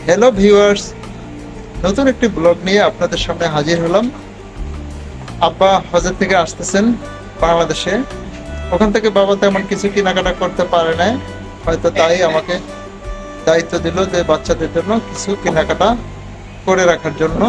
Hello viewers, নতুন একটি blog নিয়ে আপনাদের সামনে হাজির হলাম। আব্বা হজের থেকে আসতেছেন বাংলাদেশে। ওখান থেকে বাবা তেমন কিছু কেনাকাটা করতে পারে না, হয়তো তাই আমাকে দায়িত্ব দিল যে বাচ্চাদের জন্য কিছু কেনাকাটা করে রাখার জন্য।